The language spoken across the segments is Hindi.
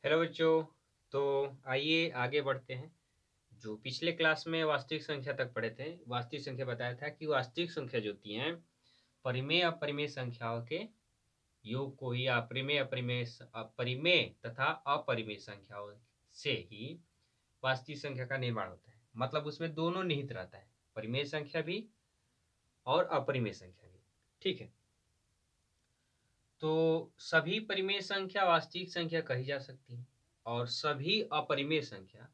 हेलो बच्चों। तो आइए आगे बढ़ते हैं। जो पिछले क्लास में वास्तविक संख्या तक पढ़े थे, वास्तविक संख्या बताया था कि वास्तविक संख्या जो होती हैं परिमेय अपरिमेय संख्याओं के योग को ही अपरिमेय अपरिमेय अपरिमेय तथा अपरिमेय संख्याओं से ही वास्तविक संख्या का निर्माण होता है। मतलब उसमें दोनों निहित रहता है, परिमेय संख्या भी और अपरिमेय संख्या भी। ठीक है, तो सभी परिमेय संख्या वास्तविक संख्या कही जा सकती है और सभी अपरिमेय संख्या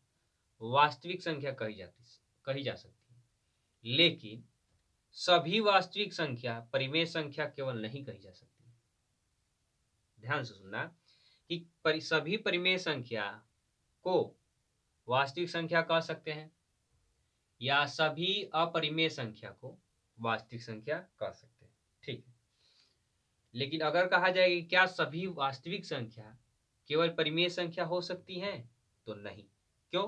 वास्तविक संख्या कही जा सकती है, लेकिन सभी वास्तविक संख्या परिमेय संख्या केवल नहीं कही जा सकती। ध्यान से सुनना कि सभी परिमेय संख्या को वास्तविक संख्या कह सकते हैं या सभी अपरिमेय संख्या को वास्तविक संख्या कह सकते हैं। ठीक है, लेकिन अगर कहा जाए कि क्या सभी वास्तविक संख्या केवल परिमेय संख्या हो सकती है, तो नहीं। क्यों?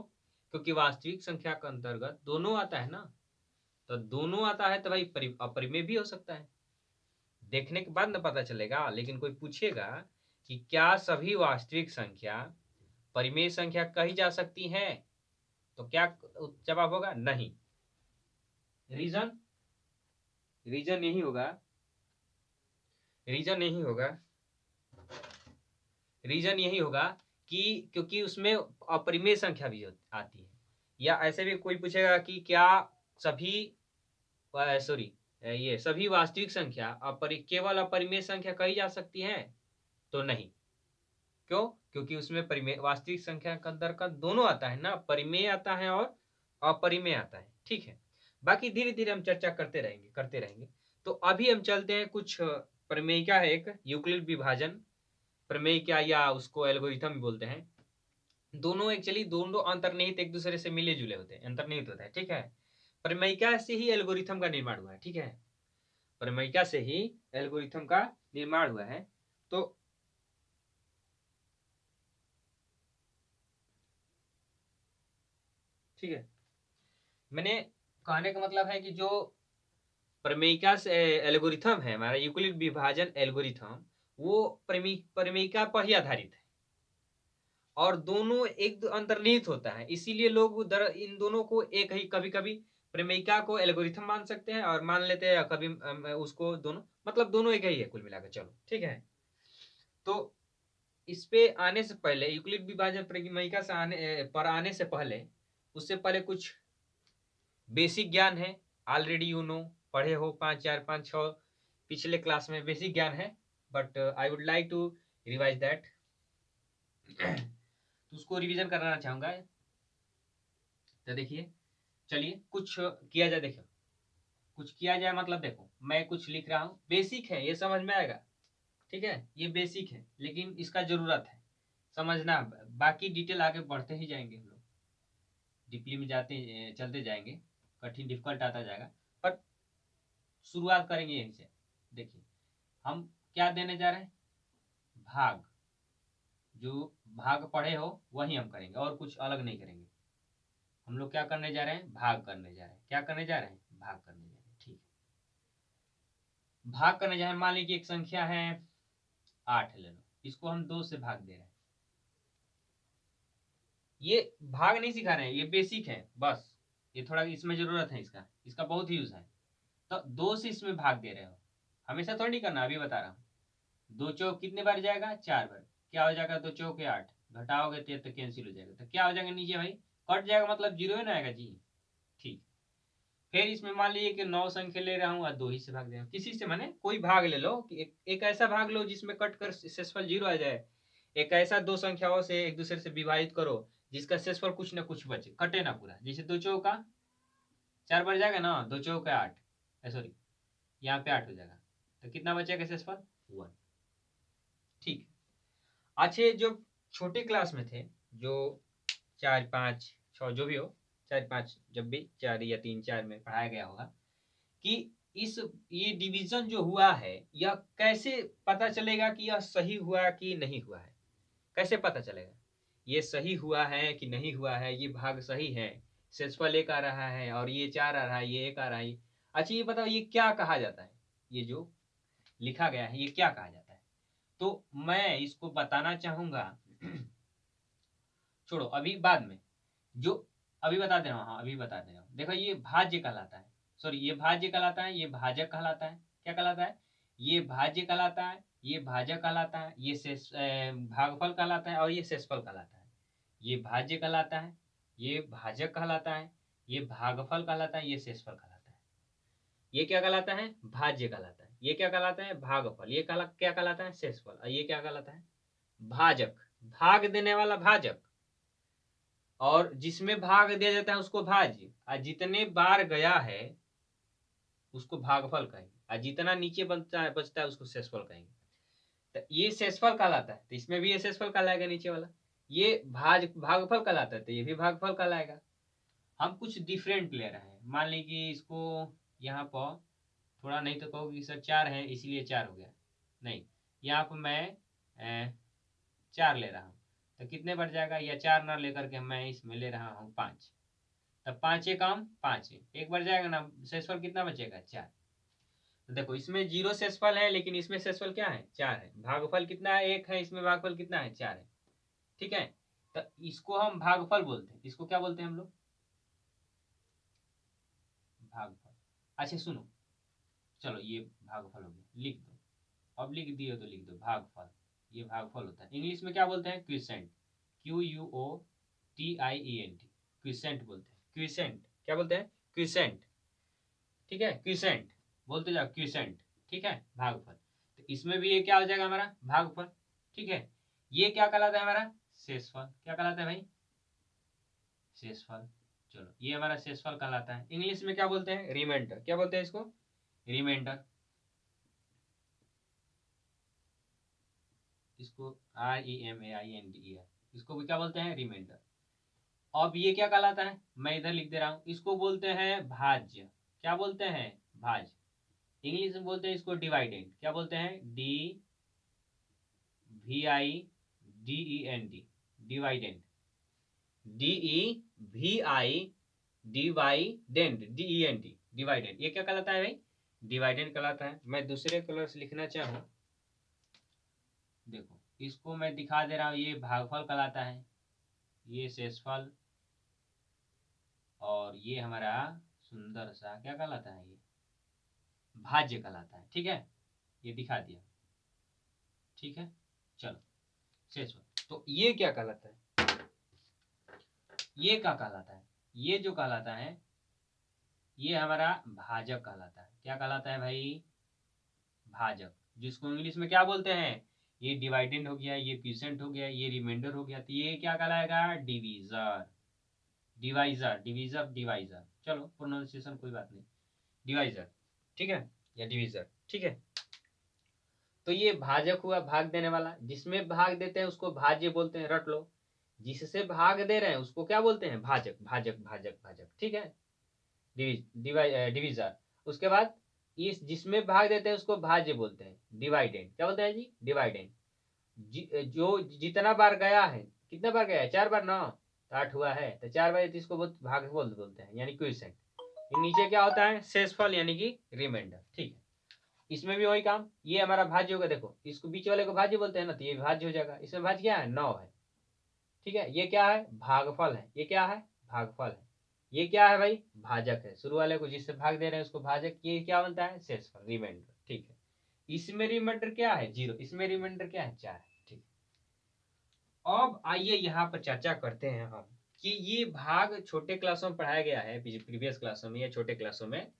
क्योंकि वास्तविक संख्या के अंतर्गत दोनों आता है ना, तो दोनों आता है तो भाई अपरिमेय भी हो सकता है। देखने के बाद न पता चलेगा। लेकिन कोई पूछेगा कि क्या सभी वास्तविक संख्या परिमेय संख्या कही जा सकती है, तो क्या जवाब होगा? नहीं। रीजन रीजन यही होगा रीजन यही होगा रीजन यही होगा कि क्योंकि उसमें अपरिमेय संख्या भी आती है। या ऐसे भी कोई पूछेगा कि क्या सभी सॉरी ये सभी वास्तविक संख्या केवल अपरिमेय संख्या कही जा सकती है, तो नहीं। क्यों? क्योंकि उसमें परिमेय वास्तविक संख्या के अंतर्गत दोनों आता है ना, परिमेय आता है और अपरिमेय आता है। ठीक है, बाकी धीरे धीरे हम चर्चा करते रहेंगे। तो अभी हम चलते हैं कुछ प्रमेयिका है, एक यूक्लिड विभाजन प्रमेयिका या उसको एल्गोरिथम भी बोलते हैं। दोनों एक्चुअली दोनों अंतर्निहित एक दूसरे से मिले जुले होते हैं, अंतर्निहित होता है। ठीक है, प्रमेयिका से ही एल्गोरिथम का निर्माण हुआ है। ठीक है, प्रमेयिका से ही एल्गोरिथम का निर्माण हुआ है। तो ठीक है, मैंने कहने का मतलब है कि जो प्रमेयिका से एल्गोरिथम है, हमारा यूक्लिड विभाजन एल्गोरिथम, वो प्रमेयिका पर ही आधारित है और दोनों एक अंतर्निहित होता है। इसीलिए लोग इन दोनों को एक ही, कभी कभी प्रमेयिका को एल्गोरिथम मान सकते हैं और मान लेते हैं कभी उसको दोनों, मतलब दोनों एक ही है कुल मिलाकर। चलो ठीक है, तो इस पे आने से पहले, यूक्लिड विभाजन प्रमेयिका से आने से पहले, उससे पहले कुछ बेसिक ज्ञान है। ऑलरेडी पढ़े हो 5, 4, 5, 6 पिछले क्लास में बेसिक ज्ञान है, but I would like to revise that. तो उसको रिवीजन कराना चाहूंगा। तो देखिए, चलिए कुछ किया जाए। देखो, कुछ किया जाए मतलब देखो, मैं कुछ लिख रहा हूँ, बेसिक है, ये समझ में आएगा। ठीक है, ये बेसिक है लेकिन इसका जरूरत है समझना। बाकी डिटेल आगे बढ़ते ही जाएंगे हम लोग, डीपली में जाते चलते जाएंगे, कठिन डिफिकल्ट आता जाएगा, पर शुरुआत करेंगे यहीं से। देखिए, हम क्या देने जा रहे हैं? भाग। जो भाग पढ़े हो वही हम करेंगे और कुछ अलग नहीं करेंगे। हम लोग क्या करने जा रहे हैं? भाग करने जा रहे हैं। क्या करने जा रहे हैं? भाग करने जा रहे हैं। ठीक है, भाग करने जा रहे हैं। मान लीजिए एक संख्या है 8 ले लो, इसको हम 2 से भाग दे रहे हैं। ये भाग नहीं सिखा रहे हैं, ये बेसिक है बस। ये थोड़ा इसमें जरूरत है, इसका इसका बहुत यूज है। तो 2 से इसमें भाग दे रहे हो, हमेशा थोड़ी नहीं करना, अभी बता रहा हूँ। 2 चौक कितने बार जाएगा? 4 बार। क्या हो जाएगा? 2 चौक 8, घटाओगे तो कैंसिल हो जाएगा। तो क्या हो जाएगा नीचे भाई? कट जाएगा, मतलब जीरो ही ना आएगा जी। ठीक, फिर इसमें मान लीजिए कि 9 संख्या ले रहा हूँ और 2 ही से भाग दे रहा हूँ। किसी से माने कोई भाग ले लो कि एक ऐसा भाग लो जिसमें कट कर शेषफल जीरो आ जाए। एक ऐसा 2 संख्याओं से एक दूसरे से विभाजित करो जिसका शेषफल कुछ ना कुछ बचे, कटे ना पूरा। जैसे 2 चौका 4 बार जाएगा ना, 2 चौका 8, सॉरी यहाँ पे 8 हो जाएगा, तो कितना बचेगा शेषफल? 1। ठीक, अच्छे जो छोटे क्लास में थे, जो 4, 5, 6 जो भी हो, 4, 5 जब भी 4 या 3, 4 में पढ़ाया गया होगा कि इस ये डिवीजन जो हुआ है, यह कैसे पता चलेगा कि यह सही हुआ कि नहीं हुआ है? कैसे पता चलेगा ये सही हुआ है कि नहीं हुआ है? ये भाग सही है, शेषफल 1 आ रहा है और ये 4 आ रहा है, ये 1 आ रहा है। अच्छा, ये बताओ ये क्या कहा जाता है? ये जो लिखा गया है ये क्या कहा जाता है? तो मैं इसको बताना चाहूंगा छोड़ो, अभी बाद में, जो अभी बता दे रहा हूँ, हाँ अभी बता दे रहा हूँ। देखो ये भाज्य कहलाता है, सॉरी ये भाज्य कहलाता है, ये भाजक कहलाता है। क्या कहलाता है? ये भाज्य कहलाता है, ये भाजक कहलाता है, ये शेष भागफल कहलाता है, और ये शेषफल कहलाता है। ये भाज्य कहलाता है, ये भाजक कहलाता है, ये भागफल कहलाता है, ये शेषफल कहलाता है। ये क्या कहलाता है? भाज्य कहलाता है। ये क्या कहलाता है? भागफल। ये क्या कहलाता है? शेषफल। और ये क्या कहलाता है? भाजक, भाग देने वाला भाजक। और जिसमें भाग दिया जाता है उसको भाज्य, और जितने बार गया है उसको भागफल कहेंगे, और जितना नीचे बचता है उसको शेषफल कहेंगे। तो ये शेषफल कहलाता है, तो इसमें भी ये शेषफल कहलाएगा नीचे वाला। ये भागफल कहलाता है, तो ये भी भागफल कहलाएगा। हम कुछ डिफरेंट ले रहे हैं, मान लीजिए इसको यहाँ पर थोड़ा, नहीं तो कहोगे सर 4 है इसीलिए 4 हो गया, नहीं, यहाँ पर मैं 4 ले रहा हूँ, तो कितने बढ़ जाएगा? या 4 ना लेकर के मैं इसमें ले रहा हूँ 5, तब 5 काम 5 एक बढ़ जाएगा ना, शेषफल कितना बचेगा? 4। तो देखो इसमें 0 शेषफल है, लेकिन इसमें शेषफल क्या है? 4 है। भागफल कितना है? 1 है, इसमें भागफल कितना है? 4 है। ठीक है, तो इसको हम भागफल बोलते हैं। इसको क्या बोलते हैं हम लोग? भागफल। अच्छा सुनो, चलो ये भागफल हो गया, लिख दो। अब लिख दिए तो लिख दो भागफल, ये भागफल होता है। इंग्लिश में क्या बोलते हैं? क्विसेंट, QUOTIENT, क्विसेंट बोलते हैं। क्विसेंट क्या बोलते हैं? क्विसेंट। ठीक है, क्विसेंट बोलते जाओ, क्विसेंट। ठीक है, भागफल। तो इसमें भी ये क्या हो जाएगा हमारा? भागफल। ठीक है, ये क्या कहलाता है हमारा? शेषफल। क्या कहलाता है भाई? शेषफल। चलो ये हमारा शेषफल कहलाता है। इंग्लिश में क्या बोलते हैं? रिमाइंडर। क्या बोलते हैं इसको? रिमाइंडर। इसको REMAINDER, इसको भी क्या बोलते हैं? रिमाइंडर। अब ये क्या कहलाता है? मैं इधर लिख दे रहा हूं, इसको बोलते हैं भाज्य। क्या बोलते हैं? भाज्य। इंग्लिश में बोलते हैं इसको डिवाइडेंड। क्या बोलते हैं? DVIDEND, dividend. DEVIDEND, dividend. ये क्या कहलाता है भाई? डिवाइडेंड कहलाता है। मैं दूसरे कलर से लिखना चाहूँ, देखो इसको मैं दिखा दे रहा हूँ, ये भागफल कहलाता है, ये शेषफल, और ये हमारा सुंदर सा क्या कहलाता है? ये भाज्य कहलाता है। ठीक है, ये दिखा दिया। ठीक है, चलो शेषफल। तो ये क्या कहलाता है? ये क्या कहलाता है? ये जो कहलाता है ये हमारा भाजक कहलाता है। क्या कहलाता है भाई? भाजक। जिसको इंग्लिश में क्या बोलते हैं? ये डिवाइडेंड हो गया, ये क्विसेंट हो गया, ये रिमाइंडर हो गया, तो ये क्या कहलाएगा? Divisor, divisor, divisor, divisor. चलो प्रोनाउंसिएशन कोई बात नहीं, डिवाइजर। ठीक है, या डिवीजर। ठीक है, तो ये भाजक हुआ, भाग देने वाला। जिसमें भाग देते हैं उसको भाज्य बोलते हैं, रट लो। जिससे भाग दे रहे हैं उसको क्या बोलते हैं? भाजक, भाजक, भाजक, भाजक। ठीक है, डिवीजर। उसके बाद इस जिसमें भाग देते हैं उसको भाज्य बोलते हैं, डिवाइडेंड। क्या बोलते हैं जी? डिवाइडेंड। जो जितना बार गया है, कितना बार गया है? 4 बार ना, 8 हुआ है, तो 4 बार, तो इसको भाग बोलते हैं, यानी क्विसेंट। नीचे क्या होता है? शेषफल यानी कि रिमाइंडर। ठीक है, इसमें भी वही काम। ये हमारा भाज्य होगा, देखो इसको बीच वाले को भाज्य बोलते हैं ना, तो ये भाज्य हो जाएगा। इसमें भाज्य क्या है? 9 है। ठीक है, ये क्या है? भागफल है। ये क्या है? भागफल है। ये क्या है भाई? भाजक है। शुरू वाले को जिससे भाग दे रहे हैं उसको भाजक। ये क्या बनता है? शेषफल, रिमाइंडर। ठीक है, इसमें रिमाइंडर क्या है? 0। इसमें रिमाइंडर क्या है? 4 है। ठीक है, अब आइए यहाँ पर चर्चा करते हैं हम कि ये भाग छोटे क्लासों में पढ़ाया गया है, प्रीवियस क्लासों में या छोटे क्लासों में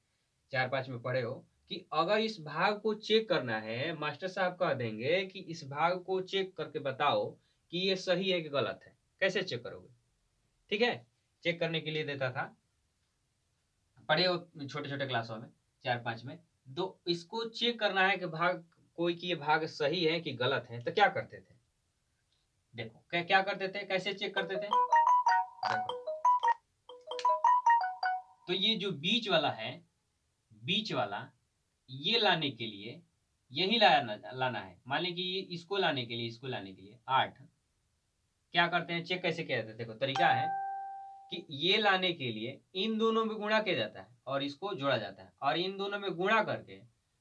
4-5 में पढ़े हो, कि अगर इस भाग को चेक करना है, मास्टर साहब कह देंगे कि इस भाग को चेक करके बताओ कि ये सही है कि गलत है। कैसे चेक करोगे? ठीक है, चेक करने के लिए देता था, पढ़े हो छोटे छोटे क्लासों में 4-5 में। तो इसको चेक करना है कि भाग कोई की ये भाग सही है कि गलत है, तो क्या करते थे? देखो क्या करते थे, कैसे चेक करते थे? देखो, तो ये जो बीच वाला है, बीच वाला, ये लाने के लिए यही लाना है। मान लीजिए कि ये इसको लाने के लिए, इसको लाने के लिए 8, क्या करते हैं? चेक कैसे किया जाता है? देखो तरीका है कि ये लाने के लिए इन दोनों में गुणा किया जाता है और इसको जोड़ा जाता है, और इन दोनों में गुणा करके,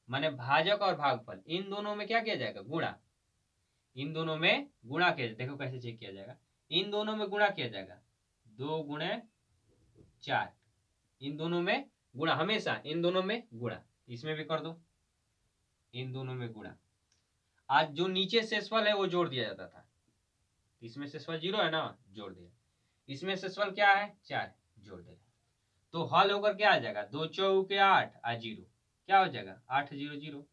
माने भाजक और भागफल, इन दोनों में क्या किया जाएगा? गुणा। इन दोनों में गुणा किया जाएगा। देखो कैसे चेक किया जाएगा, इन दोनों में गुणा किया जाएगा, 2 गुणे 4, इन दोनों में गुणा, हमेशा इन दोनों में गुणा, इसमें भी कर दो इन दोनों में गुणा। आज जो नीचे शेषफल है वो जोड़ दिया जाता था, इसमें शेषफल 0 है ना, जोड़ दिया, इसमें शेषफल क्या है 4, जोड़ दिया, तो हल होकर क्या आ जाएगा, 2 चौके 8 आ 0, क्या हो जाएगा 8 0 0,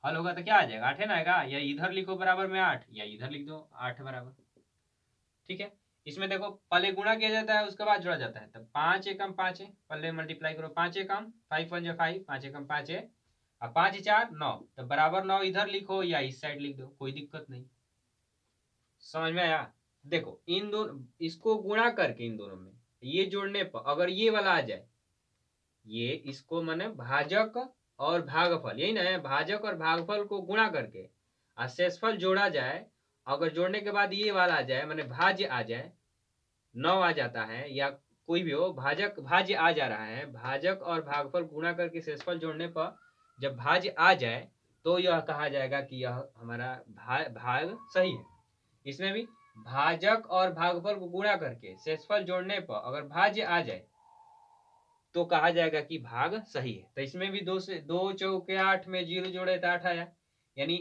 हल होगा तो क्या आ जाएगा 8 है ना आएगा, या इधर लिखो बराबर में 8 या इधर लिख दो 8 बराबर, ठीक है। इसमें देखो पहले गुणा किया जाता है उसके बाद जोड़ा जाता है, तब 5 एकम 5 है, पहले मल्टीप्लाई करो 5 एकम 5 1 जा 5, 5 एकम 5 है, अब 5 4 9, तो बराबर 9 इधर लिखो या इस साइड लिख दो, कोई दिक्कत नहीं, समझ में आया। देखो इन दोनों, इसको गुणा करके इन दोनों में ये जोड़ने पर अगर ये वाला आ जाए, ये इसको माने भाजक और भागफल, यही ना है, भाजक और भागफल को गुणा करके और शेषफल जोड़ा जाए, अगर जोड़ने के बाद ये वाला आ जाए माने भाज्य आ जाए, 9 आ जाता है या कोई भी हो, भाजक भाज्य आ जा रहा है, भाजक और भागफल गुणा करके शेषफल जोड़ने पर जब भाज्य आ जाए तो यह कहा जाएगा कि यह हमारा भाग सही है। इसमें भी भाजक और भागफल को गुणा करके शेषफल जोड़ने पर अगर भाज्य आ जाए तो कहा जाएगा कि भाग सही है। तो इसमें भी 2 चौके 8 में 0 जोड़े तो 8 आया, यानी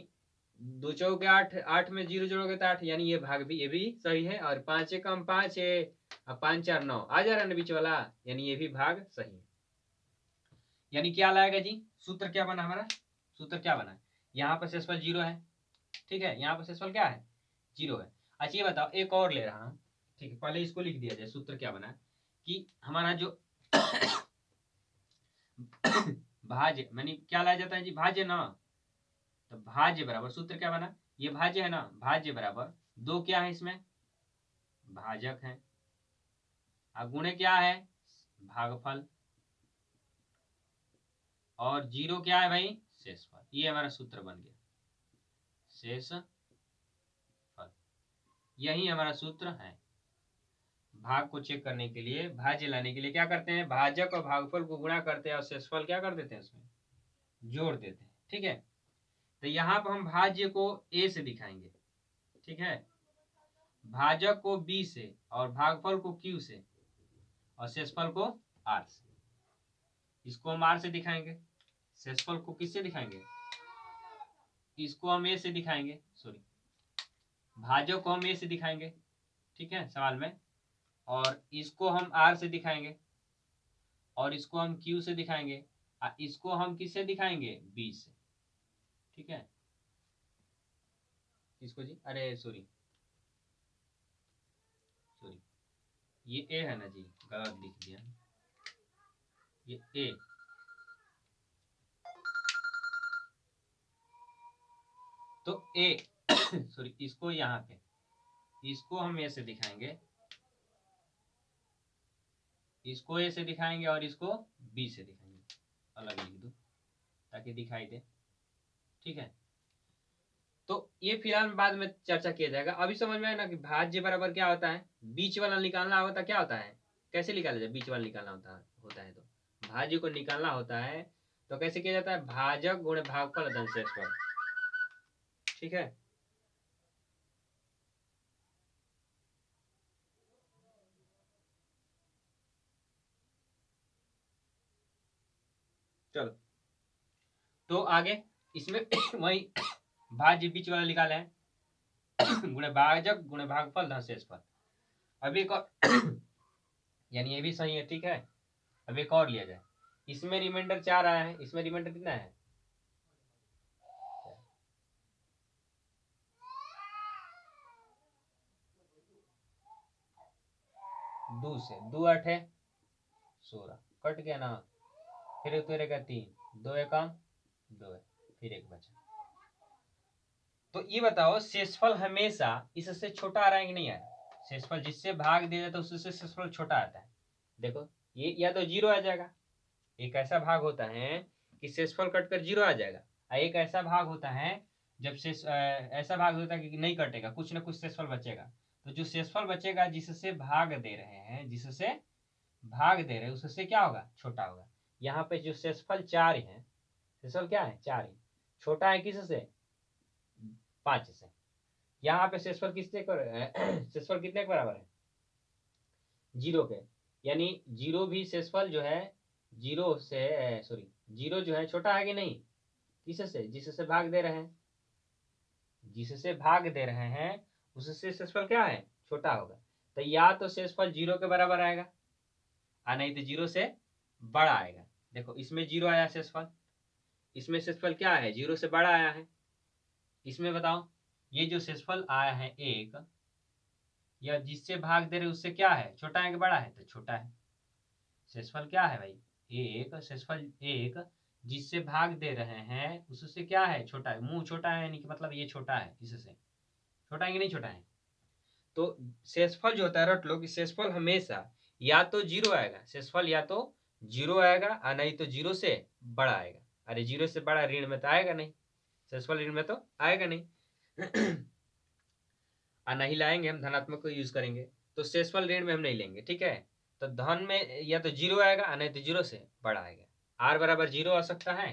2 चौके 8, 8 में 0 जोड़ोगे तो 8, यानी ये भाग भी, ये भी सही है। और 5 एकम 5 है, अब 5 4 9 आ जा रहा है ना बीच वाला, यानी ये भी भाग सही है। यानी क्या लाएगा जी, सूत्र क्या बना हमारा, सूत्र क्या बना, यहाँ पर शेषफल 0 है, ठीक है, यहाँ पर शेषफल क्या है 0 है। अच्छा ये बताओ, एक और ले रहा हूँ, ठीक है, पहले इसको लिख दिया जाए, सूत्र क्या बना कि हमारा जो भाज्य मानी क्या लाया जाता है जी, भाज्य ना, तो भाज्य बराबर सूत्र क्या बना, ये भाज्य है ना, भाज्य बराबर 2 क्या है इसमें भाजक है, और गुणे क्या है भागफल, और 0 क्या है भाई शेषफल, ये हमारा सूत्र बन गया शेषफल, यही हमारा सूत्र है। भाग को चेक करने के लिए, भाज्य लाने के लिए क्या करते हैं, भाजक और भागफल को गुणा करते हैं और शेषफल क्या कर देते हैं उसमें जोड़ देते हैं, ठीक है। तो यहाँ पर हम भाज्य को a से दिखाएंगे, ठीक है, भाजक को b से और भागफल को q से और शेषफल को r से, इसको हम r से दिखाएंगे, शेषफल को किससे दिखाएंगे, इसको हम a से दिखाएंगे, सॉरी भाजक को हम a से दिखाएंगे, ठीक है सवाल में, और इसको हम r से दिखाएंगे, और इसको हम q से दिखाएंगे, और इसको हम किससे दिखाएंगे b से, ठीक है। इसको जी, अरे सॉरी ये a है ना जी, गलत लिख दिया, ये a, तो a सॉरी इसको यहाँ पे, इसको हम a से दिखाएंगे, इसको a से दिखाएंगे और इसको b से दिखाएंगे, अलग लिख दो ताकि दिखाई दे, ठीक है। तो ये फिलहाल बाद में चर्चा किया जाएगा, अभी समझ में आया ना कि भाज्य बराबर क्या होता है, बीच वाला निकालना होता क्या होता है, कैसे निकाला जाए, बीच वाला निकालना होता है तो भाज्य को निकालना होता है, तो कैसे किया जाता है, भाजक गुणे भागफल धन शेषफल, ठीक है। चलो तो आगे इसमें वही भाज्य बीच वाला निकाले हैं गुणे भाजक गुणे भागफल धन शेषफल, अभी एक और यानी ये भी सही है, ठीक है। अब एक और लिया जाए, इसमें रिमाइंडर 4 आया है, इसमें रिमाइंडर कितना है 2 से 2 8 है 16, कट गया ना, फिर एक रहेगा 3, 2 एकम 2 है, फिर एक बचा। तो ये बताओ शेषफल हमेशा इससे छोटा आ रहा है कि नहीं आ रहा, शेषफल जिससे भाग दिया जाता है उससे शेषफल छोटा आता है, देखो ये या तो 0 आ जाएगा, एक ऐसा भाग होता है कि शेषफल कटकर 0 आ जाएगा, और एक ऐसा भाग होता है जब ऐसा भाग होता है कि नहीं कटेगा, कुछ ना कुछ शेषफल बचेगा, तो जो शेषफल बचेगा जिससे भाग दे रहे हैं, जिससे भाग दे रहे हैं उससे क्या होगा छोटा होगा। यहाँ पे जो शेषफल 4 है, शेषफल क्या है 4 है, छोटा है किससे 5 से, यहाँ पे शेषफल शेषफल कितने के बराबर है? 0 के, यानी 0 भी शेषफल जो है 0 से सॉरी 0 जो है छोटा है कि नहीं, किससे? जिससे भाग दे रहे हैं, जिससे भाग दे रहे हैं उससे शेषफल क्या है? छोटा होगा। तो या तो शेषफल 0 के बराबर आएगा और नहीं तो 0 से बड़ा आएगा। देखो इसमें 0 आया शेषफल, इसमें शेषफल क्या है? 0 से बड़ा आया है। इसमें बताओ ये जो शेषफल आया है एक, या जिससे भाग दे रहे उससे क्या है? छोटा है कि बड़ा है? तो छोटा है। शेषफल क्या है भाई? एक, शेषफल एक जिससे भाग दे रहे हैं उससे क्या है? छोटा है। मुंह छोटा है यानी कि मतलब ये छोटा है, इससे छोटा है कि नहीं छोटा है? तो शेषफल जो होता है, रट लो कि शेषफल हमेशा या तो 0 आएगा, शेषफल या तो 0 आएगा और नहीं तो 0 से बड़ा आएगा। अरे 0 से बड़ा ऋण में तो आएगा नहीं, शेषफल ऋण में तो आएगा नहीं। और नहीं लाएंगे हम, धनात्मक को यूज करेंगे, तो शेषफल ऋण में हम नहीं लेंगे, ठीक है। तो धन में या तो 0 आएगा और नहीं तो 0 से बड़ा आएगा। आर बराबर 0 आ सकता है,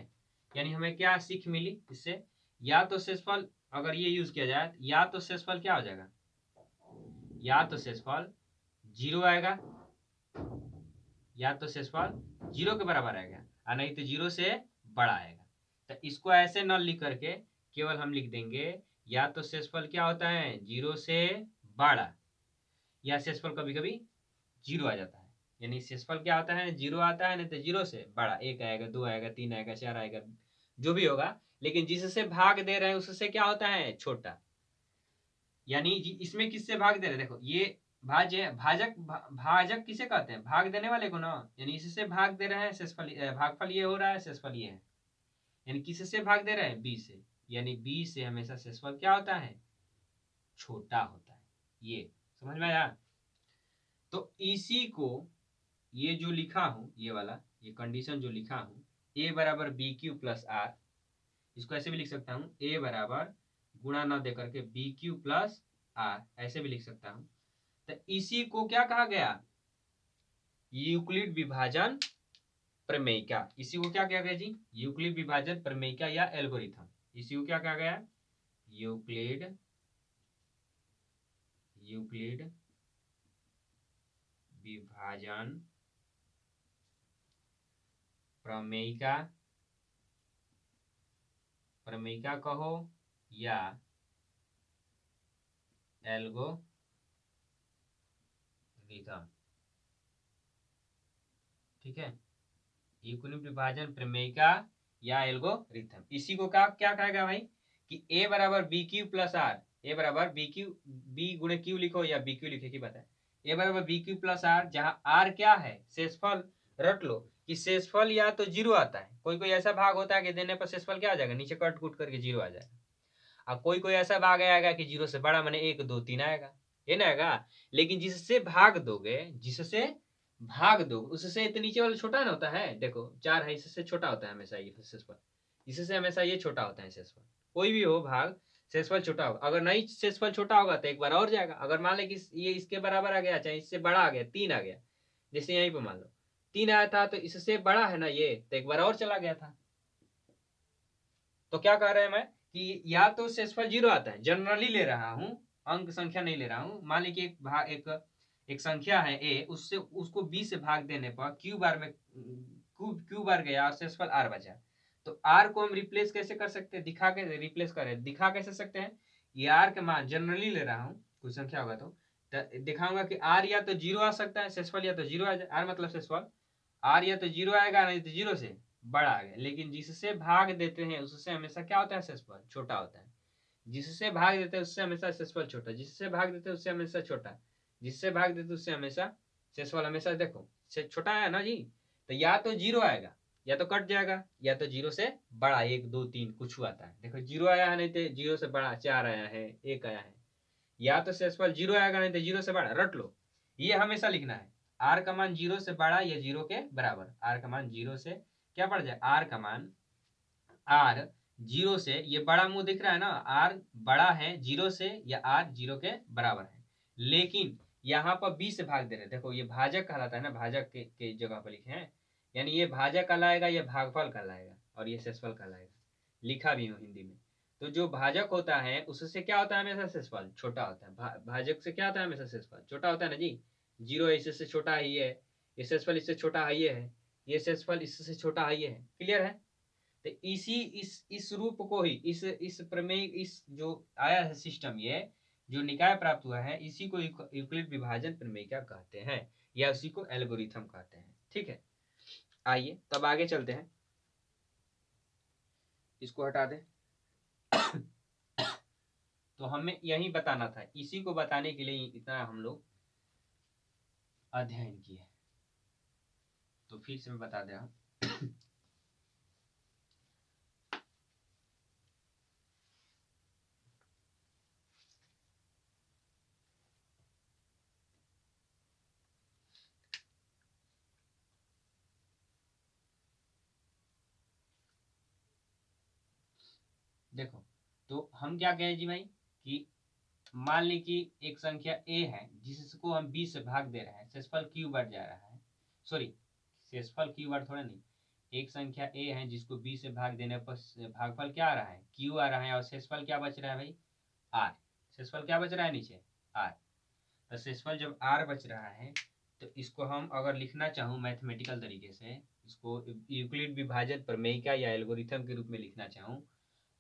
यानी हमें क्या सीख मिली इससे? या तो शेषफल अगर ये यूज किया जाए, या तो शेषफल क्या हो जाएगा? या तो शेषफल 0 आएगा, या तो शेषफल 0 के बराबर आएगा और नहीं तो 0 से बड़ा आएगा। तो इसको ऐसे न लिख करके केवल हम लिख देंगे या तो शेषफल क्या होता है? 0 से बड़ा, या शेषफल कभी कभी 0 आ जाता है। यानी शेषफल क्या होता है? 0 आता है, नहीं तो 0 से बड़ा, 1 आएगा, 2 आएगा, 3 आएगा, 4 आएगा, जो भी होगा, लेकिन जिससे भाग दे रहे हैं उससे क्या होता है? छोटा। यानी इसमें किससे भाग दे रहे हैं? देखो ये भाजक किसे कहते हैं? भाग देने वाले को ना। यानी इससे भाग दे रहे हैं, शेषफल भागफल ये हो रहा है, शेषफल ये है। यानी किससे भाग दे रहे हैं? बी से। यानी बी से हमेशा शेषफल क्या होता है? छोटा होता है। ये समझ में आया? तो इसी को ये जो लिखा हूं, ये वाला ये कंडीशन जो लिखा हूं, ए बराबर बी क्यू प्लस आर, इसको ऐसे भी लिख सकता हूं, ए बराबर गुणा न दे करके बी क्यू प्लस आर, ऐसे भी लिख सकता हूं। तो इसी को क्या कहा गया? यूक्लिड विभाजन प्रमेयिका। इसी को क्या कहा गया जी? यूक्लिड विभाजन प्रमेयिका या एल्गोरिथम। इसी को क्या कहा गया? यूक्लिड यूक्लिड विभाजन प्रमेयिका, प्रमेयिका कहो या एल्गोरिथम, ठीक है। यूक्लिड विभाजन प्रमेयिका या एल्गोरिथम। इसी को क्या क्या कहेगा भाई? कि ए बराबर बी क्यू प्लस आर, ए बराबर बी क्यू, बी गुणे क्यू लिखो या बी क्यू लिखे की बात है। ए बराबर बी क्यू प्लस आर, जहां आर क्या है? शेषफल। रट लो कि शेषफल या तो 0 आता है, कोई कोई ऐसा भाग होता है कि देने पर शेषफल क्या आ जाएगा? नीचे कट कुट करके 0 आ जाएगा। और कोई कोई ऐसा भाग आएगा कि 0 से बड़ा, मैंने 1 2 3 आएगा, ये ना आएगा। लेकिन जिससे भाग दोगे, जिससे भाग दो उससे तो नीचे वाला छोटा ना होता है। देखो 4 है, इससे छोटा होता है हमेशा ये शेषफल, इससे हमेशा ये छोटा होता है शेषफल। कोई भी हो भाग, शेषफल छोटा होगा। अगर नहीं शेषफल छोटा होगा तो एक बार और जाएगा। अगर मान ले कि ये इसके बराबर आ गया, चाहे इससे बड़ा आ गया, 3 आ गया, जैसे यहीं पे मान लो 3 आया था, तो इससे बड़ा है ना ये, तो एक बार और चला गया था। तो क्या कह रहे हैं मैं कि या तो शेषफल 0 आता है, जनरली ले रहा हूं, अंक संख्या नहीं ले रहा हूं। मान ली कि एक संख्या है ए, उससे उसको बी से भाग देने पर क्यू बार में क्यू बार गया और शेषफल आर बचा। तो आर को हम रिप्लेस कैसे कर सकते हैं? दिखा के रिप्लेस करें, दिखा कैसे सकते हैं? ये आर के मान जनरली ले रहा हूँ, कोई संख्या होगा तो दिखाऊंगा कि आर या तो 0 आ सकता है, शेषफल या तो 0 आ जाए। आर मतलब शेषफल, आर या तो 0 आएगा नहीं तो 0 से बड़ा आ गया। लेकिन जिससे भाग देते हैं उससे हमेशा क्या होता है? शेषफल छोटा होता है। जिससे भाग देते हैं उससे हमेशा शेषफल छोटा, जिससे भाग देते हैं उससे हमेशा छोटा, जिससे भाग देते हैं उससे हमेशा शेषफल हमेशा देखो से छोटा है ना जी। तो या तो 0 आएगा या तो कट जाएगा, या तो 0 से बड़ा 1 2 3 कुछ आता है। देखो 0 आया है, नहीं तो 0 से बड़ा 4 आया है, 1 आया है। या तो शेषफल 0 आएगा नहीं तो 0 से बड़ा। रट लो, ये हमेशा लिखना है। आर का मान 0 से बड़ा या 0 के बराबर। आर का मान 0 से क्या पड़ जाए? आर का मान, आर 0 से, ये बड़ा मुंह दिख रहा है ना, आर बड़ा है 0 से या आर 0 के बराबर है। लेकिन यहाँ पर बी से भाग दे रहे, देखो ये भाजक कहलाता है ना, भाजक के जगह पर लिखे हैं। यानी ये भाजक कहलाएगा, ये भागफल कहलाएगा और ये शेषफल कहलाएगा। लिखा भी हूँ हिंदी में। तो जो भाजक होता है उससे क्या होता है हमेशा शेषफल छोटा होता है। भाजक से क्या होता है हमेशा शेषफल छोटा होता है ना जी। 0 इससे छोटा है ये है, ये शेषफल इससे छोटा है ये है, ये शेषफल इससे छोटा है ये है। क्लियर है। तो इस रूप को ही इस प्रमेय इस जो आया है सिस्टम, ये जो निकाय प्राप्त हुआ है, इसी को यूक्लिड विभाजन प्रमेय क्या कहते हैं, या उसी को एल्गोरिथम कहते हैं। ठीक है, आइए तब आगे चलते हैं। इसको हटा दें। तो हमें यही बताना था, इसी को बताने के लिए इतना हम लोग अध्ययन किए। तो फिर से मैं बता दे रहा हूँ। देखो, तो हम क्या कहें जी भाई कि मान ली कि एक संख्या a है जिसको हम b से भाग दे रहे हैं, शेषफल q बढ़ जा रहा है। सॉरी, शेषफल q बढ़ थोड़ा नहीं, एक संख्या a है जिसको b से भाग देने पर भागफल क्या आ रहा है, q आ रहा है, और शेषफल क्या बच रहा है भाई, r। शेषफल क्या बच रहा है नीचे, r। तो शेषफल जब r बच रहा है, तो इसको हम अगर लिखना चाहूँ मैथमेटिकल तरीके से, इसको यूक्लिड विभाजन प्रमेय या एल्गोरिथम के रूप में लिखना चाहूँ,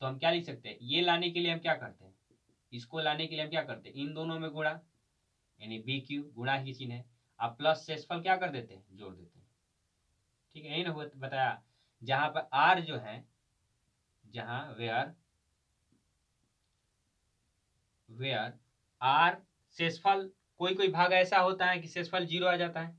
तो हम क्या लिख सकते हैं, ये लाने के लिए हम क्या करते हैं, इसको लाने के लिए हम क्या करते हैं, इन दोनों में गुणा, यानी बी क्यू गुणा ही चिन्ह है, अब प्लस शेषफल क्या कर देते हैं, जोड़ देते हैं। ठीक है, यही ना बताया। जहां पर आर जो है, जहां वेयर वेयर आर शेषफल, कोई कोई भाग ऐसा होता है कि शेषफल 0 आ जाता है,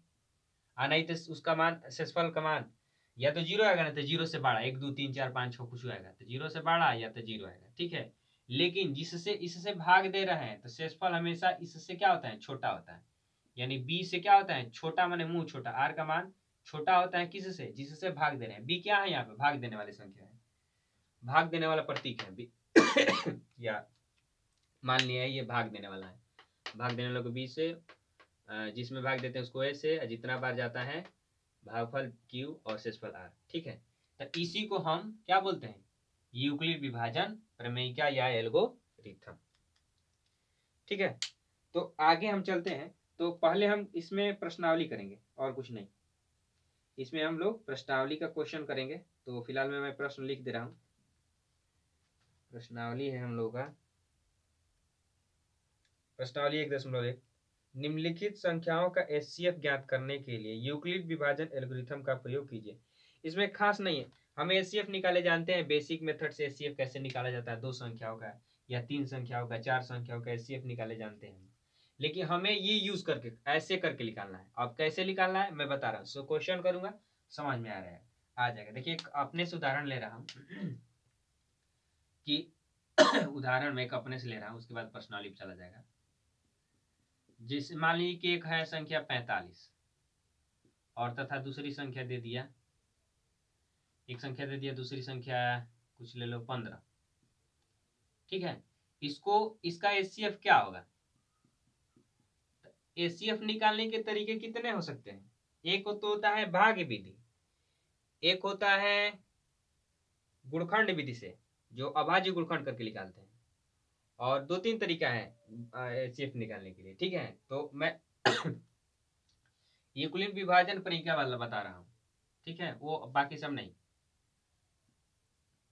नहीं तो उसका मान, शेषफल का मान या तो 0 आएगा ना तो 0 से बड़ा, 1 2 3 4 5 6 कुछ आएगा तो 0 से बड़ा या तो 0 आएगा। ठीक है, लेकिन जिससे इससे भाग दे रहे हैं तो शेषफल हमेशा इससे क्या होता है, छोटा होता है। यानी बी से क्या होता है, छोटा माने मुंह छोटा, आर का मान छोटा होता है किससे, जिससे भाग दे रहे हैं। बी क्या है यहाँ पे, भाग देने वाली संख्या है, भाग देने वाला प्रतीक है बी। या मान लिया है ये भाग देने वाला है, भाग देने वाले को बी से, जिसमें भाग देते हैं उसको ए से, जितना बार जाता है भागफल क्यू और शेषफल आर। ठीक है, तो इसी को हम क्या बोलते हैं, यूक्लिड विभाजन प्रमेय या एल्गोरिथम। ठीक है, तो आगे हम चलते हैं। तो पहले हम इसमें प्रश्नावली करेंगे और कुछ नहीं, इसमें हम लोग प्रश्नावली का क्वेश्चन करेंगे। तो फिलहाल मैं प्रश्न लिख दे रहा हूं। प्रश्नावली है हम लोग का, प्रश्नावली 1.1, निम्नलिखित संख्याओं का एचसीएफ ज्ञात करने के लिए यूक्लिड विभाजन एल्गोरिथम का प्रयोग कीजिए। इसमें खास नहीं है, हम एचसीएफ निकाले जानते हैं, बेसिक मेथड से एचसीएफ कैसे निकाला जाता है, 2 संख्याओं का या 3 संख्याओं का, 4 संख्याओं का एचसीएफ निकाले जानते हैं। लेकिन हमें ये यूज करके ऐसे करके निकालना है। अब कैसे निकालना है मैं बता रहा हूँ। सो क्वेश्चन करूंगा, समझ में आ रहा है, आ जाएगा। देखिए अपने से उदाहरण ले रहा हूँ कि उदाहरण मैं एक अपने से ले रहा हूँ, उसके बाद पर्सनालिटी चला जाएगा। जिस मान लीजिए कि एक है संख्या 45 और तथा दूसरी संख्या दे दिया, एक संख्या दे दिया, दूसरी संख्या कुछ ले लो 15। ठीक है, इसको इसका एचसीएफ क्या होगा, एचसीएफ निकालने के तरीके कितने हो सकते हैं। एक तो होता है भाग्य विधि, एक होता है गुणखंड विधि से जो अभाज्य गुणखंड करके निकालते हैं, और 2-3 तरीका है एचसीएफ निकालने के लिए। ठीक है, तो मैं यूक्लिड विभाजन तरीका वाला बता रहा हूँ। ठीक है, वो बाकी सब नहीं।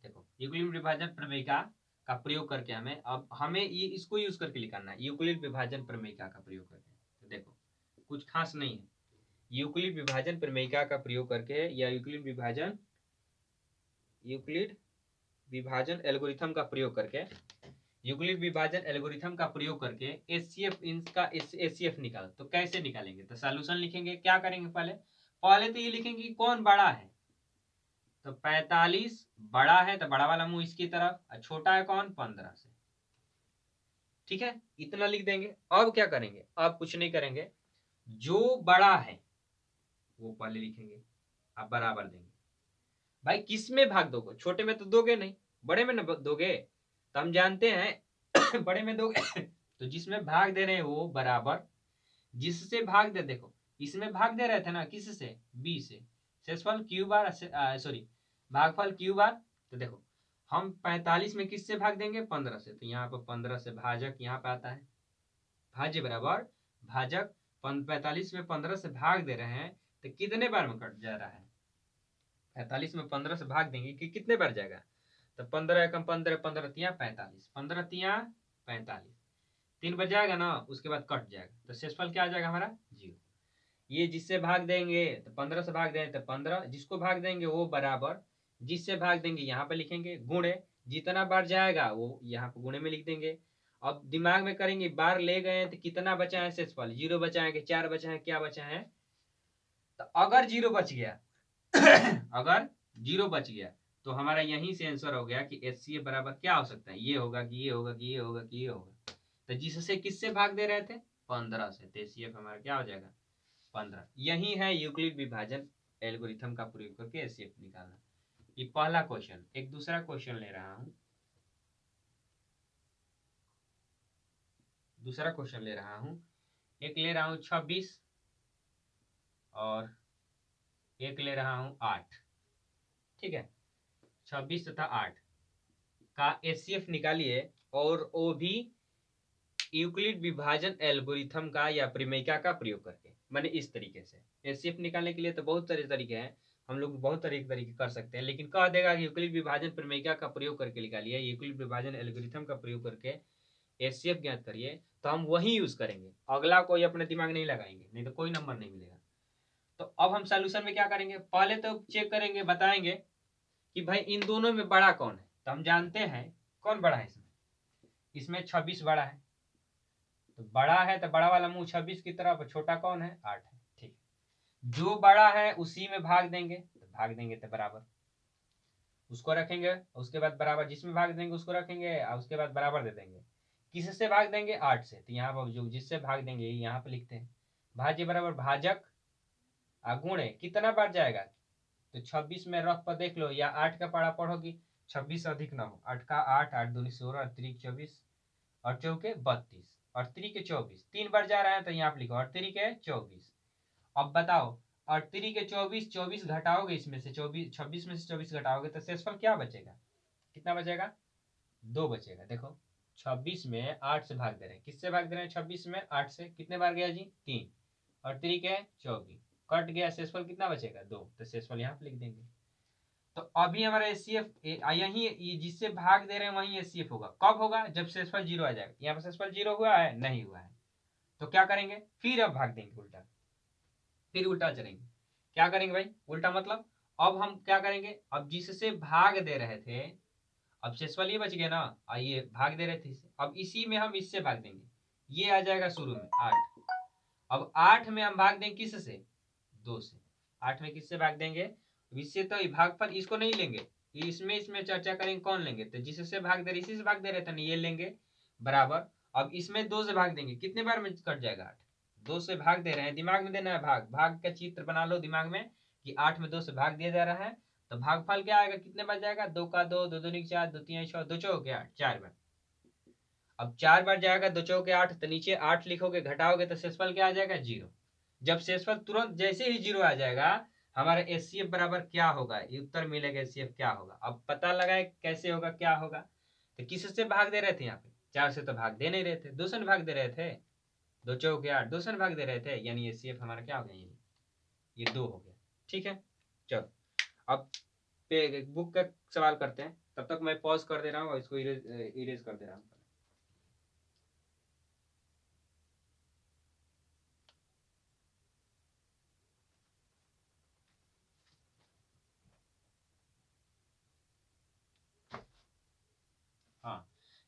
देखो यूक्लिड विभाजन प्रमेय का प्रयोग करके हमें ये इसको यूज करके निकालना है, यूक्लिड विभाजन प्रमेय का प्रयोग करके। तो देखो कुछ खास नहीं है, यूक्लिड विभाजन प्रमेय का प्रयोग करके या यूक्लिड विभाजन एल्गोरिथम का प्रयोग करके, यूक्लिड विभाजन एल्गोरिथम का प्रयोग करके एचसीएफ इनका एचसीएफ निकाल। तो कैसे निकालेंगे, तो सॉल्यूशन लिखेंगे, क्या करेंगे, पहले पहले तो ये लिखेंगे कि कौन बड़ा है। तो 45 बड़ा है तो बड़ा वाला मुंह इसकी तरफ, और छोटा है कौन, 15 से। ठीक है, इतना लिख देंगे। अब क्या करेंगे, अब कुछ नहीं करेंगे, जो बड़ा है वो पहले लिखेंगे, अब बराबर देंगे। भाई किस में भाग दोगे, छोटे में तो दोगे नहीं, बड़े में न दोगे। तो हम जानते हैं बड़े में दोगे तो जिसमें भाग दे रहे हैं वो बराबर, जिससे भाग दे, देखो इसमें भाग दे रहे थे ना, किससे, बी से, शेषफल क्यू बार, सॉरी भागफल क्यू बार। तो देखो हम 45 में किससे भाग देंगे? 15 से। तो यहाँ पर 15 से भाजक यहाँ पे आता है, भाज्य बराबर भाजक 45 में 15 से भाग दे रहे हैं तो कितने बार में कट जा रहा है? 45 में 15 से भाग देंगे कि कितने बार जाएगा? तो 15 एकम 15, 15 तिया 45, 15 तिया 45, 3 बार जाएगा ना, उसके बाद कट जाएगा। तो शेषफल क्या आ जाएगा हमारा? 0। ये जिससे भाग देंगे तो 15 से भाग देंगे तो 15, जिसको भाग देंगे वो बराबर, जिससे भाग देंगे यहाँ पे लिखेंगे गुणे, जितना बार जाएगा वो यहाँ पे गुणे में लिख देंगे। अब दिमाग में करेंगे, बार ले गए तो कितना बचा है शेषफल? 0 बचा है कि 4 बचा है, क्या बचा है? तो अगर 0 बच गया अगर 0 बच गया तो हमारा यहीं से आंसर हो गया कि HCF बराबर क्या हो सकता है? ये होगा कि ये होगा कि ये होगा कि ये होगा। तो जिससे किससे भाग दे रहे थे? 15 से। तो HCF हमारा क्या हो जाएगा? 15। यही है यूक्लिड विभाजन एल्गोरिथम का प्रयोग करके HCF निकालना। ये पहला क्वेश्चन। एक दूसरा क्वेश्चन ले रहा हूं, एक ले रहा हूं 26 और एक ले रहा हूं 8। ठीक है, 26 तथा 8 का HCF निकालिए, और वो भी यूक्लिड विभाजन एल्गोरिथम का या प्रमेयिका का प्रयोग करके। माने इस तरीके से HCF निकालने के लिए तो बहुत सारे तरीके हैं, हम लोग बहुत तरीके कर सकते हैं, लेकिन कह देगा कि यूक्लिड विभाजन प्रमेयिका का प्रयोग करके निकालिए, यूक्लिड विभाजन एल्गोरिथम का प्रयोग करके HCF ज्ञात करिए, तो हम वही यूज करेंगे, अगला कोई अपने दिमाग नहीं लगाएंगे, नहीं तो कोई नंबर नहीं मिलेगा। तो अब हम सोल्यूशन में क्या करेंगे? पहले तो चेक करेंगे, बताएंगे कि भाई इन दोनों में बड़ा कौन है। तो हम जानते हैं कौन बड़ा है इसमें 26 बड़ा है। तो बड़ा है तो बड़ा वाला मुंह 26 की तरफ, छोटा कौन है? 8 है। ठीक, जो बड़ा है उसी में भाग देंगे, तो भाग देंगे तो बराबर उसको रखेंगे, उसके बाद बराबर जिसमें भाग देंगे उसको रखेंगे, और उसके बाद बराबर दे देंगे। किससे भाग देंगे? 8 से। तो यहाँ पर जो जिससे भाग देंगे यहाँ पे लिखते हैं, भाज्य बराबर भाजक गुणे कितना बार जाएगा? तो 26 में रफ पर देख लो, या 8 का पारा पढ़ोगी 26 अधिक ना हो, 8 का 8, 8 दूनी 16, 3 24 और चौके 32 और 3 के 24, 3 बार जा रहा है तो यहाँ पे लिखो, और 3 के 24। अब बताओ, और 3 के 24, 24 घटाओगे इसमें से, 24 26 में से 24 घटाओगे तो शेषफल क्या बचेगा? कितना बचेगा? 2 बचेगा। देखो 26 में 8 से भाग दे रहे हैं, किससे भाग दे रहे हैं? 26 में 8 से। कितने बार गया जी? 3 और 3 के 24, कट गया, शेषफल कितना बचेगा? 2। तो शेषफल यहाँ पे लिख देंगे। तो अभी हमारा HCF यही जिससे भाग दे रहे हैं वही HCF होगा। कब होगा? जब शेषफल 0 आ जाएगा। यहाँ पर शेषफल 0 हुआ है? नहीं हुआ है। तो क्या करेंगे? फिर अब भाग देंगे उल्टा, फिर उल्टा चलेंगे। क्या करेंगे भाई? उल्टा मतलब अब हम क्या करेंगे? अब जिससे भाग दे रहे थे, अब शेषफल ये बच गया ना, आइए भाग दे रहे थे इसे, अब इसी में हम इससे भाग देंगे, ये आ जाएगा शुरू में 8। अब 8 में हम भाग देंगे किससे? 2 से। 8 में किससे भाग देंगे? इससे तो भागफल इसको नहीं लेंगे, इसमें चर्चा करेंगे कौन लेंगे, तो जिससे भाग दे रहे इसी से भाग दे रहे थे, ये लेंगे बराबर। अब इसमें 2 से भाग देंगे, कितने बार में कट जाएगा? 8। 2 से भाग दे रहे हैं, दिमाग में देना है, भाग भाग का चित्र बना लो दिमाग में कि 8 में 2 से भाग दिया जा रहा है। तो भागफल क्या आएगा? कितने बार जाएगा? 2 का 2, 2 दूनी 4, 2 3 6, 2 चौके 8, 4 बार। अब 4 बार जाएगा, 2 चौके 8, तो नीचे 8 लिखोगे, घटाओगे तो शेषफल क्या आ जाएगा? 0। जब शेषफल तुरंत जैसे ही 0 आ जाएगा, हमारा HCF बराबर क्या होगा? ये उत्तर मिलेगा HCF क्या होगा। अब पता लगाए कैसे होगा, क्या होगा। तो किससे भाग दे रहे थे? यहाँ पे 4 से तो भाग दे नहीं रहे थे, 2 से भाग दे रहे थे, 2 चौके 8, 2 से भाग दे रहे थे, यानी HCF हमारा क्या हो गया? ये 2 हो गया। ठीक है, चलो अब बुक का सवाल करते हैं। तब तक मैं पॉज कर दे रहा हूँ और इसको इरेज कर दे रहा हूँ। हाँ,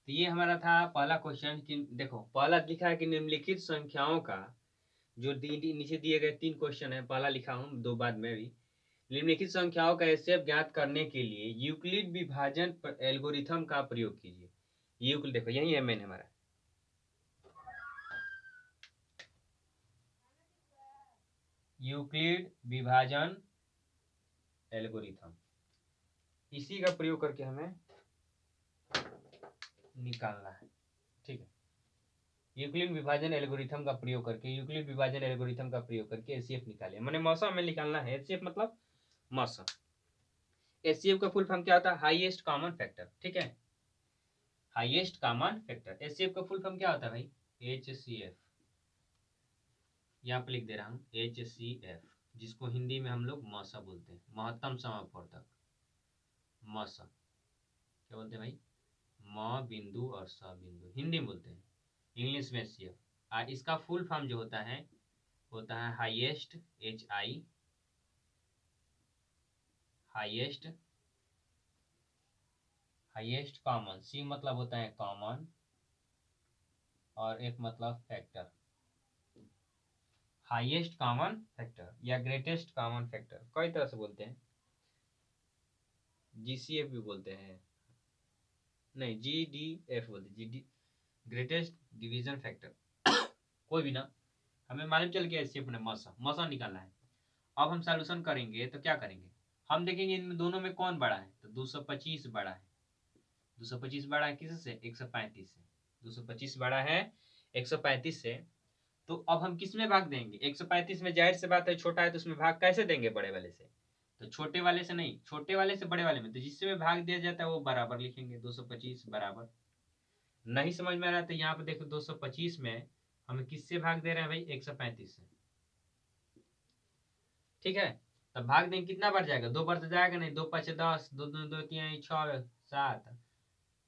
तो ये हमारा था पहला क्वेश्चन कि देखो, पहला लिखा है कि निम्नलिखित संख्याओं का, जो नीचे दिए गए 3 क्वेश्चन है, पहला लिखा हूँ, 2 बाद में भी। निम्नलिखित संख्याओं का HCF ज्ञात करने के लिए यूक्लिड विभाजन एल्गोरिथम का प्रयोग कीजिए। यूक्लिड देखो यही है मेन हमारा, यूक्लिड विभाजन एल्गोरिथम, इसी का प्रयोग करके हमें निकालना है। ठीक है, यूक्लिड विभाजन एल्गोरिथम का प्रयोग करके, यूक्लिड विभाजन एल्गोरिथम का प्रयोग करके HCF निकालिए। मैंने मौसम में निकालना है, HCF मतलब मौसम। HCF का फुल फॉर्म क्या होता है? हाईएस्ट कॉमन फैक्टर, ठीक है, हाईएस्ट कॉमन फैक्टर। HCF का फुल फॉर्म क्या होता है भाई? HCF, यहाँ पे लिख दे रहा हूँ HCF, जिसको हिंदी में हम लोग मसा बोलते हैं, महत्तम समापवर्धक, मसा। क्या बोलते हैं भाई? म बिंदु और स बिंदु, हिंदी में बोलते हैं, इंग्लिश में HCF। इसका फुल फॉर्म जो होता है highest, HI, highest, highest common, C मतलब होता है कॉमन, और एक मतलब फैक्टर, हाईएस्ट कॉमन फैक्टर या ग्रेटेस्ट कॉमन फैक्टर, कई तरह से बोलते हैं, GCF भी बोलते हैं, नहीं GDF बोलते हैं, GD, ग्रेटेस्ट डिवीजन फैक्टर, कोई भी ना, हमें मालूम चल गया HCF ने मसा, मसा निकालना है। अब हम सॉल्यूशन करेंगे तो क्या करेंगे, हम देखेंगे इन दोनों में कौन बड़ा है, तो 225 बड़ा है। 225 बड़ा है किससे? 135 से। 225 बड़ा है 135 से। तो अब हम किस में भाग देंगे? 135 में जाहिर सी बात है छोटा है, तो उसमें भाग कैसे देंगे? बड़े वाले से। तो छोटे वाले से नहीं, छोटे वाले से बड़े वाले में, तो जिससे में भाग दिया जाता है वो बराबर लिखेंगे, 225 बराबर। नहीं समझ में आ रहा है तो यहाँ पे देखो 225 में हमें किससे भाग दे रहे हैं भाई? 135 से, ठीक है। तब भाग देंगे, कितना बार जाएगा? 2 बार तो जाएगा नहीं, 2 5 10, 2 2 2 3 6 7,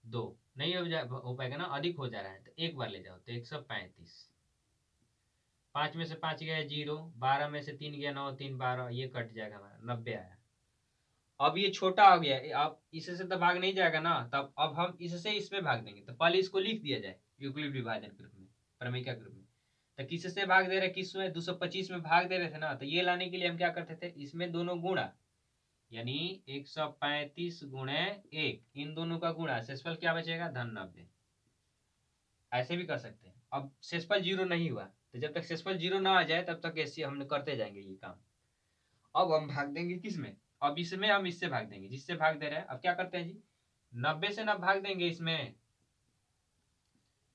2 नहीं हो पाएगा ना, अधिक हो जा रहा है, तो एक बार ले जाओ, तो 135, 5 में से 5 गया 0, 12 में से 3 गया 9, 3 12, ये कट जाएगा हमारा, 90 आया। अब ये छोटा हो गया, अब इससे तो भाग नहीं जाएगा ना, तब अब हम इससे इसमें भाग देंगे, तो पहले इसको लिख दिया जाए यूक्लिड विभाजन के रूप में, प्रमेयिका के रूप में। तो किससे भाग दे रहे? किसमें? 225 में भाग दे रहे थे ना, तो ये लाने के लिए हम क्या करते थे? इसमें दोनों गुणा, यानी 135 गुणे 1, इन दोनों का गुणा, शेषफल क्या बचेगा? धन 90। ऐसे भी कर सकते हैं। अब शेषफल 0 नहीं हुआ, तो जब तक शेषफल 0 ना आ जाए तब तक ऐसे हम करते जाएंगे ये काम। अब हम भाग देंगे किसमें? अब इसमें हम इससे भाग देंगे, जिससे भाग दे रहे हैं। अब क्या करते हैं जी? 90 से ना भाग देंगे, इसमें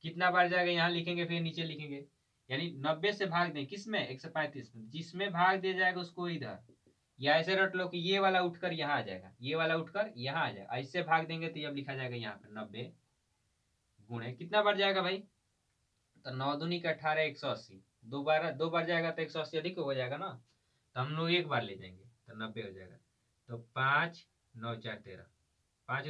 कितना बार जाएगा यहाँ लिखेंगे, फिर नीचे लिखेंगे, यानी 90 से भाग दें किसमें? 135 में, जिसमें भाग दिया जाएगा उसको इधर, या ऐसे रट लो कि ये वाला उठकर यहाँ आ जाएगा, ये वाला उठकर यहाँ आ जाएगा, ऐसे भाग देंगे तो अब लिखा जाएगा यहाँ पे 90 गुणे, कितना बार जाएगा भाई? तो 9 दूनी का 18, 180, दो बार जाएगा तो 180 अधिक हो जाएगा ना, तो हम लोग एक बार ले जाएंगे तो 90 हो जाएगा। तो 5 9 4 13, 5